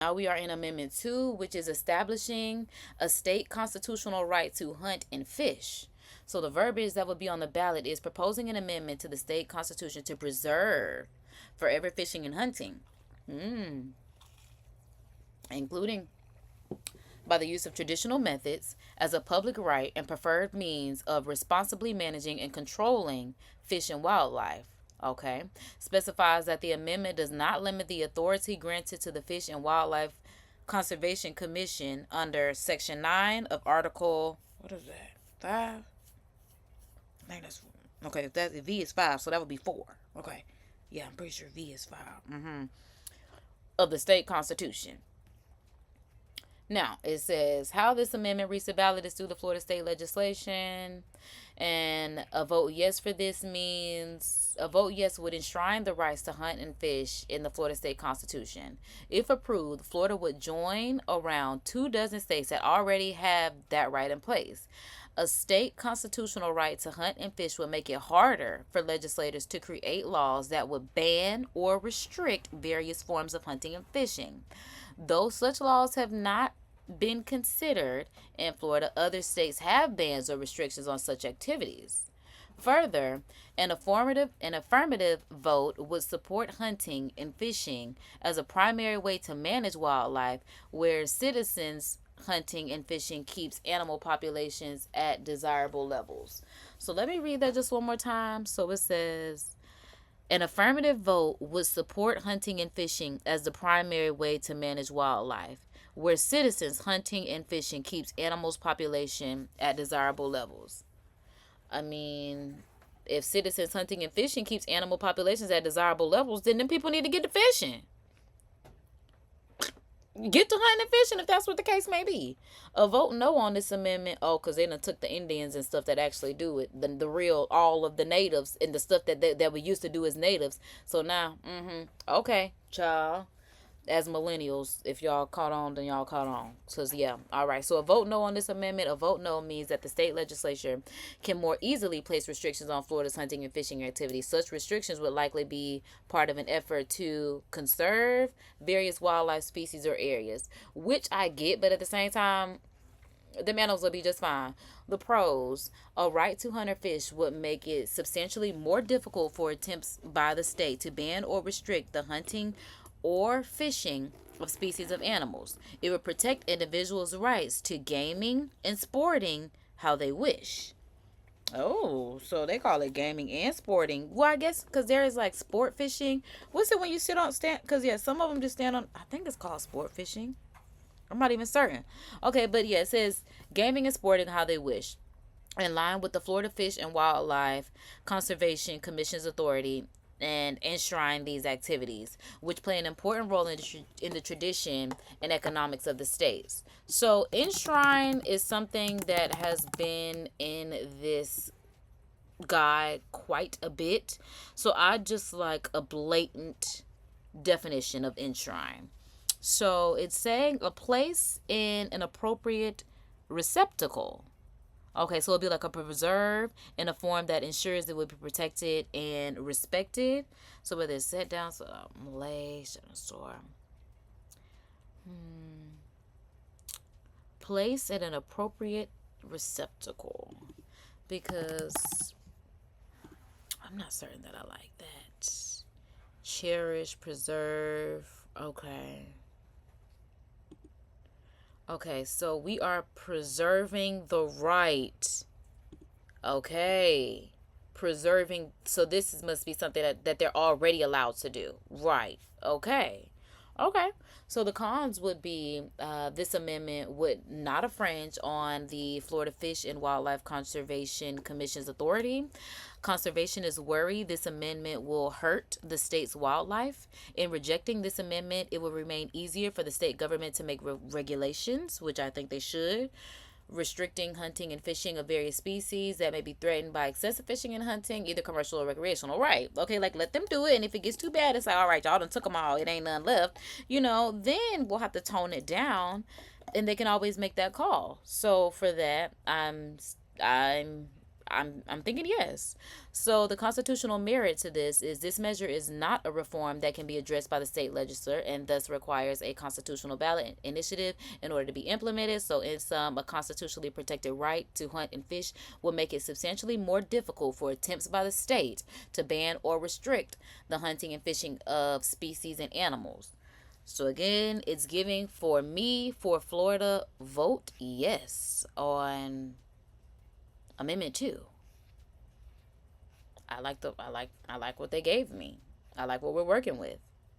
Now we are in Amendment 2, which is establishing a state constitutional right to hunt and fish. So the verbiage that would be on the ballot is proposing an amendment to the state constitution to preserve forever fishing and hunting, including by the use of traditional methods as a public right and preferred means of responsibly managing and controlling fish and wildlife. Okay. Specifies that the amendment does not limit the authority granted to the Fish and Wildlife Conservation Commission under Section 9 of Article, what is that? 5? I think that's, okay, if that V is 5, so that would be 4. Okay. Yeah, I'm pretty sure V is 5. Of the state constitution. Now, it says how this amendment reached the ballot is through the Florida State Legislation. And a vote yes for this means a vote yes would enshrine the rights to hunt and fish in the Florida State Constitution. If approved, Florida would join around 24 states that already have that right in place. A state constitutional right to hunt and fish would make it harder for legislators to create laws that would ban or restrict various forms of hunting and fishing. Though such laws have not been considered in Florida, other states have bans or restrictions on such activities. Further, an affirmative vote would support hunting and fishing as a primary way to manage wildlife, where citizens hunting and fishing keeps animal populations at desirable levels. So let me read that just one more time. So it says an affirmative vote would support hunting and fishing as the primary way to manage wildlife, where citizens hunting and fishing keeps animals population at desirable levels. I mean, if citizens hunting and fishing keeps animal populations at desirable levels, then people need to get to fishing. Get to hunting and fishing if that's what the case may be. A vote no on this amendment, because they done took the Indians and stuff that actually do it, the real, all of the natives and the stuff that we used to do as natives. So now, okay, child. As millennials, if y'all caught on, then y'all caught on. So yeah, all right. So a vote no on this amendment. A vote no means that the state legislature can more easily place restrictions on Florida's hunting and fishing activities. Such restrictions would likely be part of an effort to conserve various wildlife species or areas, which I get, but at the same time, the animals will be just fine. The pros: a right to hunt or fish would make it substantially more difficult for attempts by the state to ban or restrict the hunting or fishing of species of animals. It would protect individuals' rights to gaming and sporting how they wish. Oh, so they call it gaming and sporting. Well, I guess because there is like sport fishing. What's it when you sit on stand? Because yeah, some of them just stand on. I think it's called sport fishing. I'm not even certain. Okay, but yeah, it says gaming and sporting how they wish, in line with the Florida Fish and Wildlife Conservation Commission's authority and enshrine these activities, which play an important role in the tradition and economics of the states. So, enshrine is something that has been in this guide quite a bit. So, I just like a blatant definition of enshrine. So, it's saying a place in an appropriate receptacle. Okay, so it'll be like a preserve in a form that ensures it will be protected and respected. So whether it's set down, so Malay, store, place at an appropriate receptacle, because I'm not certain that I like that. Cherish, preserve. Okay. Okay, so we are preserving the right. Okay. Preserving, so this must be something that they're already allowed to do. Right. Okay. Okay. So the cons would be this amendment would not infringe on the Florida Fish and Wildlife Conservation Commission's authority. Conservationists worry this amendment will hurt the state's wildlife. In rejecting this amendment, it will remain easier for the state government to make regulations, which I think they should, restricting hunting and fishing of various species that may be threatened by excessive fishing and hunting, either commercial or recreational. Right. Okay, like let them do it. And if it gets too bad, it's like, all right, y'all done took them all. It ain't none left. Then we'll have to tone it down, and they can always make that call. So for that, I I'm thinking yes. So the constitutional merit to this measure is not a reform that can be addressed by the state legislature and thus requires a constitutional ballot initiative in order to be implemented. So in sum, a constitutionally protected right to hunt and fish will make it substantially more difficult for attempts by the state to ban or restrict the hunting and fishing of species and animals. So again, it's giving for me for Florida, vote yes on Amendment 2. I like what they gave me. I like what we're working with.